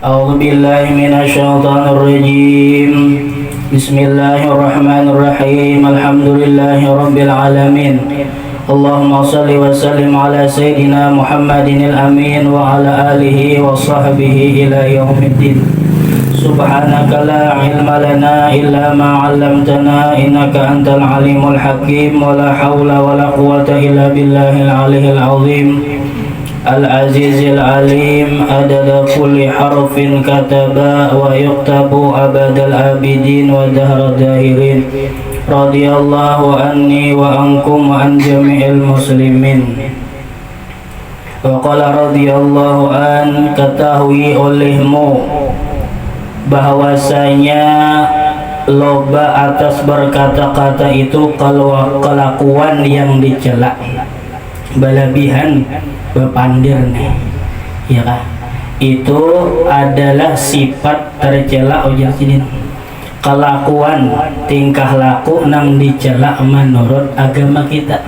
أعوذ بالله من الشيطان الرجيم. بسم الله الرحمن الرحيم. الحمد لله رب العالمين. اللهم صل وسلم على سيدنا محمد الأمين وعلى آله وصحبه إلى يوم الدين. سبحانك لا علم لنا إلا ما علمتنا إنك أنت العليم الحكيم. ولا حول ولا قوة إلا بالله العلي العظيم العزيز العليم. عدد كل حرف كتب ويكتب أبد الآبدين ودهر الداهرين. رضي الله عني وعنكم وعن جميع المسلمين. وقال رضي الله an, ketahui olehmu bahwasanya loba atas berkata-kata itu kalau kelakuan yang dicela, balabihan, bepandir nih, ya kan? Itu adalah sifat tercela ujar sidin. Kelakuan, tingkah laku nang dicela menurut agama kita.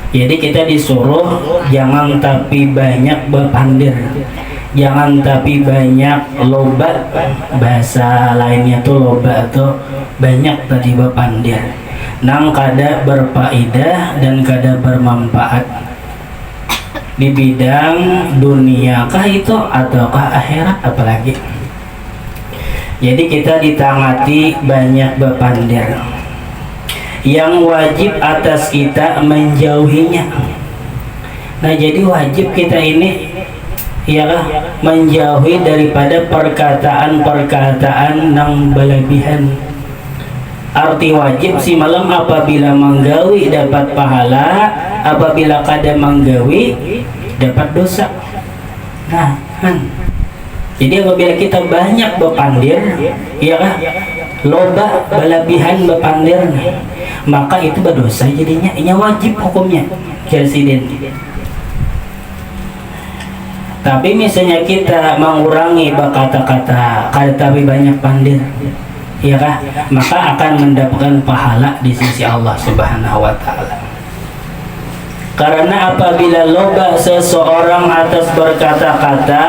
Jadi kita disuruh jangan tapi banyak bepandir, jangan tapi banyak loba. Bahasa lainnya tuh loba atau banyak tadi bepandir. Nang kada berfaedah dan kada bermanfaat di bidang dunia kah itu ataukah akhirat apalagi. Jadi kita ditangati banyak bepandir. Yang wajib atas kita menjauhinya. Nah jadi wajib kita ini ialah menjauhi daripada perkataan-perkataan nang berlebihan. Arti wajib si malam apabila menggawi dapat pahala, apabila kada menggawi dapat dosa. Nah, jadi apabila kita banyak bepandir, ialah loba berlebihan bepandir, maka itu berdosa jadinya. Ini wajib hukumnya, Presiden. Tapi misalnya kita mengurangi kata-kata, kada tapi banyak pandir, ya kah? Maka akan mendapatkan pahala di sisi Allah Subhanahu wa Ta'ala. Karena apabila loba seseorang atas berkata-kata,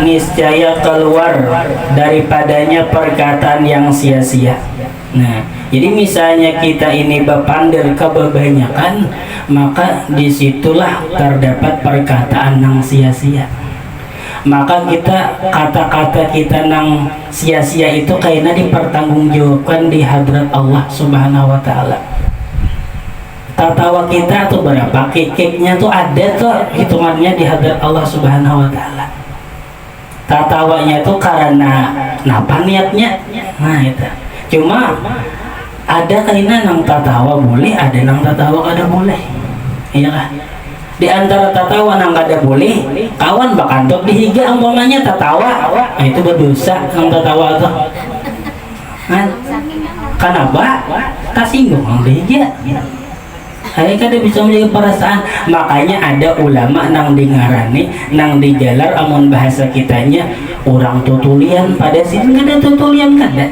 niscaya keluar daripadanya perkataan yang sia-sia. Nah, jadi misalnya kita ini bepandir kebanyakan, maka disitulah terdapat perkataan yang sia-sia. Maka kita kata-kata kita nang sia-sia itu kayaknya dipertanggungjawabkan di hadrat Allah Subhanahu wa Ta'ala. Tatawa kita tuh berapa kekeknya tuh ada tuh hitungannya di hadrat Allah Subhanahu wa Ta'ala. Tatawanya tuh karena napa niatnya. Nah itu. Cuma ada kainan nang tatawa boleh, ada nang tatawa kada boleh. Iya kah? Di antara tatawa nang kada boleh, kawan bakantok dihiga umpamanya tatawa. Nah itu berdosa nang tatawa tuh. Kenapa? Kasinggung nang dihiga. Hai kada bisa menjaga perasaan. Makanya ada ulama nang dengarane, nang dijalar amun bahasa kitanya orang tutulian pada sidin kada tutulian kada.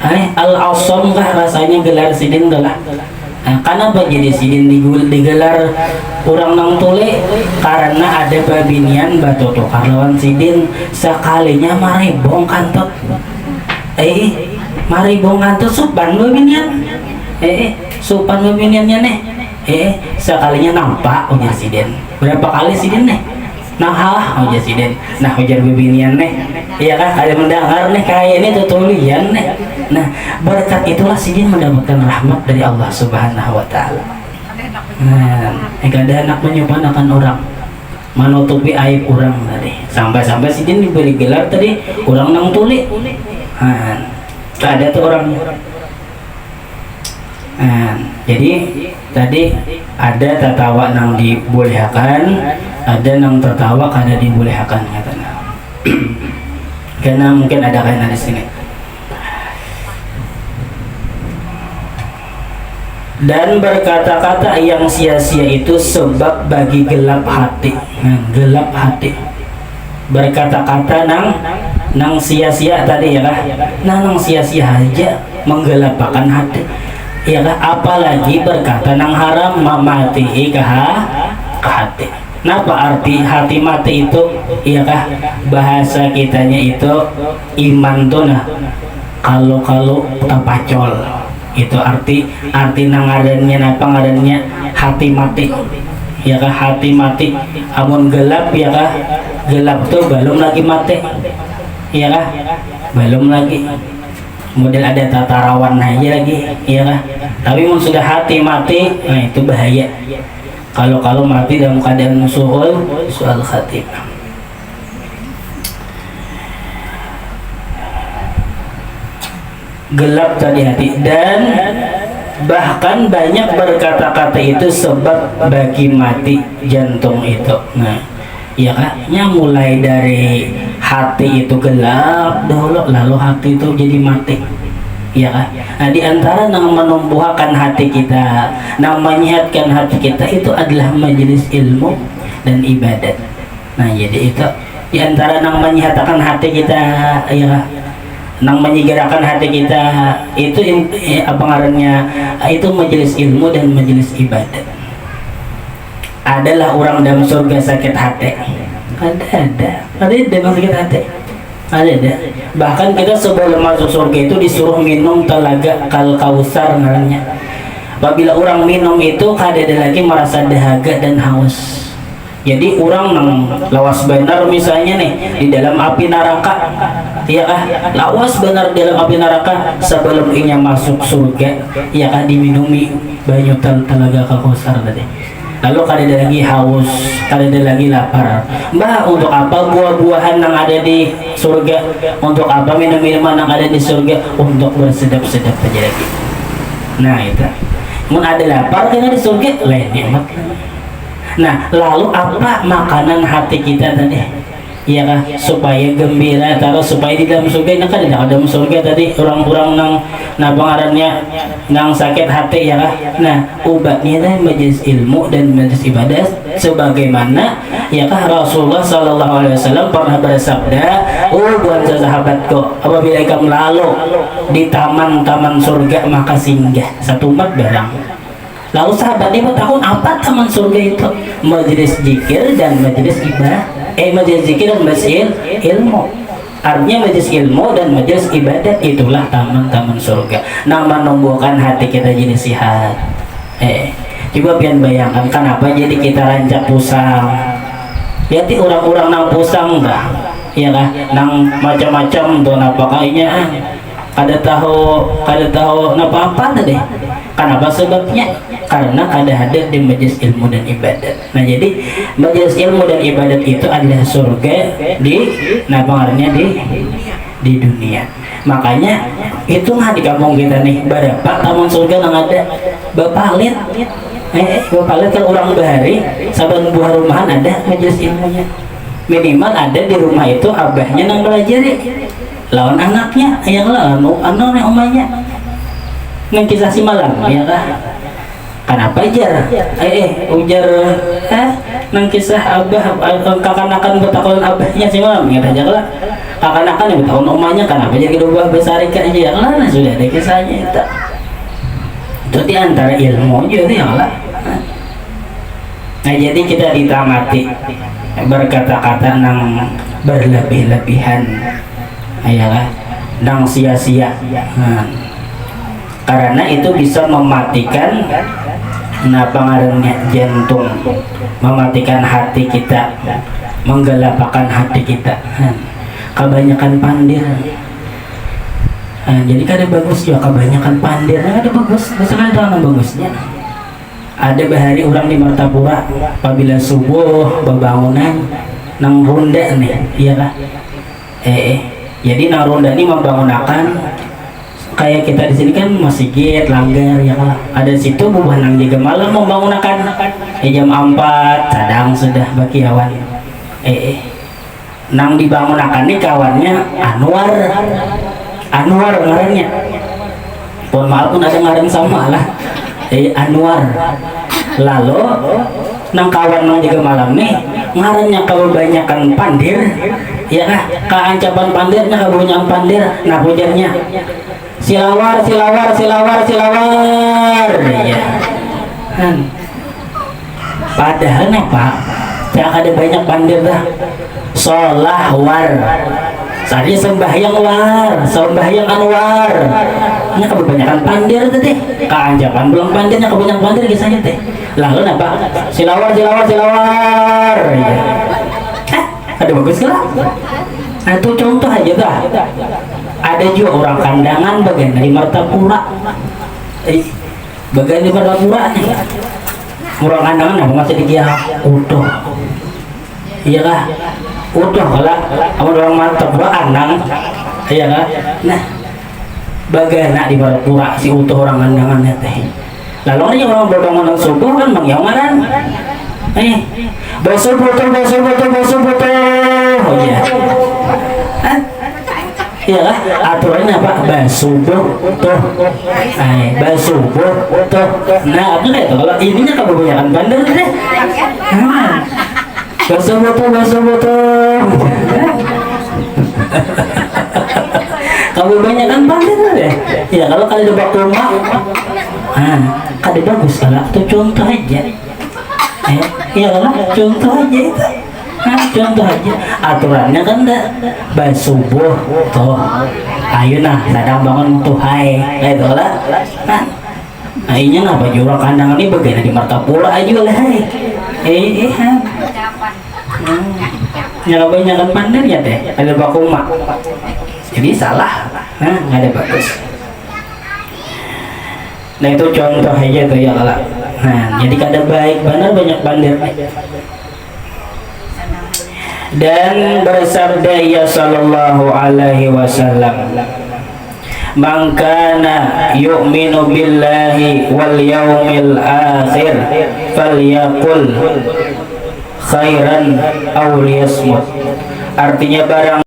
Hai al-asam kah rasanya gelar sidin lah. Nah, kenapa jadi sidin digelar orang nang tule? Karena ada babinian batu tukar lawan sidin sekalinya maribong kantot. Maribong kantot supan babinian. Supan babiniannya nih. Sekalinya nampak ujar sidin. Berapa kali sidin nih? Nah ujar sidin. Nah ujar babinian nih. Iya kan ada mendengar nih kayak ini tutulian nih. Nah berkat itulah sidin mendapatkan rahmat dari Allah Subhanahu wa Ta'ala. Nah, ada anak menyumpahkan orang, menutupi aib orang tadi. Sampai-sampai sidin diberi gelar tadi orang nang tuli. Nah, ada tuh orang. Nah, jadi tadi ada tertawa nang dibolehkan, ada nang tertawa kada dibolehkan katanya. Karena mungkin ada kainan di sini. Dan berkata-kata yang sia-sia itu sebab bagi gelap hati. Gelap hati. Berkata-kata nang sia-sia tadi ya lah. Nang sia-sia aja menggelapkan hati. Ya lah, apalagi berkata nang haram mematihi ke hati. Napa arti hati mati itu? Iya kah? Bahasa kitanya itu iman tuh nah kalau tapacol. Itu arti nangarannya napa ngarannya hati mati. Ya kah hati mati. Amun gelap ya kah? Gelap tuh belum lagi mati. Iya kah? Belum lagi. Kemudian ada tatarawan aja lagi, iya kah? Tapi mun sudah hati mati, nah itu bahaya. Kalau mati dalam keadaan suul khatimah. Gelap tadi hati, dan bahkan banyak berkata-kata itu sebab bagi mati jantung itu. Nah, ya kan? Mulai dari hati itu gelap dahulu, lalu hati itu jadi mati. Ya kan? Nah, di antara yang menumbuhkan hati kita, yang menyehatkan hati kita itu adalah majelis ilmu dan ibadat. Nah, jadi itu di antara yang menyehatkan hati kita, ya kan? Yang menyegerakan hati kita itu apa ngarannya? Itu majelis ilmu dan majelis ibadat. Adalah orang dalam surga sakit hati. Ada dalam sakit hati. Ada. Bahkan kita sebelum masuk surga itu disuruh minum telaga Kal-Kausar namanya. Apabila orang minum itu kada ada lagi merasa dahaga dan haus. Jadi orang nang lawas benar misalnya nih di dalam api neraka, ya kah? Lawas benar di dalam api neraka sebelum inya masuk surga, ya kah diminumi banyu telaga Kal-Kausar tadi. Lalu kada ada lagi haus, kada ada lagi lapar. Mbah, untuk apa buah-buahan yang ada di surga? Untuk apa minum-minuman yang ada di surga? Untuk bersedap-sedap aja lagi. Nah itu. Mun ada lapar karena di surga lain nikmat. Nah, lalu apa makanan hati kita tadi? Iya kah? Supaya gembira, taruh supaya di dalam surga. Ini kan di dalam surga tadi orang-orang nang pengarannya nang sakit hati ya kah? Nah, obatnya adalah majelis ilmu dan majelis ibadah, sebagaimana ya kah Rasulullah Sallallahu Alaihi Wasallam pernah bersabda, buat sahabatku, apabila kamu lalu di taman-taman surga maka singgah satu umat barang. Lalu sahabat ini bertahun apa taman surga itu? Majelis zikir dan majelis ibadah. Majelis zikir dan majelis ilmu. Artinya majelis ilmu dan majelis ibadat itulah taman-taman surga. Nah, menumbuhkan hati kita jadi sehat. Coba pian bayangkan kenapa jadi kita rancak pusang. Lihat orang-orang nang pusang dah, ya kah? Nang macam-macam tuh apa kayaknya kada tahu apa tadi. Kenapa sebabnya? Karena ada hadir di majelis ilmu dan ibadat. Nah, jadi majelis ilmu dan ibadat itu adalah surga di pengaruhnya di dunia. Makanya itu di kampung kita nih berapa taman surga yang ada bapalit. Bapalit kalau orang bahari saban buah rumahan ada majelis ilmunya. Minimal ada di rumah itu abahnya yang belajar lawan anaknya yang lawan omanya nang kisah si malam ya kah? Kenapa jar? Ujar nang kisah abah kakanakan bertakon abahnya si malam ya aja lah. Kakanakan yang bertakon omanya kenapa jadi dua besar aja ya lah. Nah, sudah ada kisahnya itu. Itu di antara ilmu aja ya lah. Nah, jadi kita ditamati berkata-kata nang berlebih-lebihan ayalah nang sia-sia. Karena itu bisa mematikan pengaruhnya jantung, mematikan hati kita, menggelapkan hati kita. Kebanyakan pandir. Jadi kada bagus juga kebanyakan pandir. Ada bagus, misalnya ada bagusnya. Ada bahari orang di Martapura, apabila subuh berbangunan nang ronda nih, iya kah? Jadi nang ronda ini membangunakan kayak kita di sini kan masjid langgar ya kah? Ada situ buah nang jaga malam membangunakan jam 4 kadang sudah bakiawan. Nang dibangunakan nih kawannya Anwar ngarannya. Mohon maaf pun ada ngaran sama lah. Anwar. Lalu nang kawan nang jaga malam nih ngarannya kebanyakan pandir ya kah? Keancapan pandirnya kebanyakan pandir. Nah pujarnya silawar ya. Padahal apa tak ada banyak pandir dah. Sholah war. Saya sembahyang war, sembahyang anwar. Ini kebanyakan pandir tadi. Kanjakan belum pandirnya kebanyakan pandir kisahnya teh. Lalu apa? Silawar, silawar, silawar. Ya. Ada bagus lah. Nah, itu contoh aja dah. Ada juga orang kandangan bagian dari Martapura. Bagian di Martapura nih. Orang kandangan apa masih dia utuh. Iya kah? Utuh kalau orang Martapura andang. Iya kah? Nah, bagian di Martapura si utuh orang kandangannya teh. Lalu aja orang berbangun subuh kan mengyamaran. Basuh botol, basuh botol, basuh botol. Oh iya. Iya lah, aturannya apa? Basuh botol. Basuh botol. Nah, apa kayak itu? Kalau ininya kebanyakan bandel deh. Basuh botol, basuh botol. Kebanyakan bandel deh. Ya kalau kali di rumah, kada bagus kalau itu contoh aja. Iya lah, contoh aja itu. Contoh aja. Aturannya kan basubuh tuh. Ayo nah, sadang bangun tuh hai. Kayak itu lah. Akhirnya apa jurang kandangan ini bagian di Martapura aja lah hai. Nyalabannya kan pandai ya teh. Ada bakuma. Jadi salah. Nggak ada bagus. Nah itu contoh aja tuh ya lah. Nah jadi kada baik benar banyak bandir. Dan bersabda ya sallallahu alaihi wasallam, man kana yu'minu billahi wal yaumil akhir falyaqul khairan aw liyasmut. Artinya barang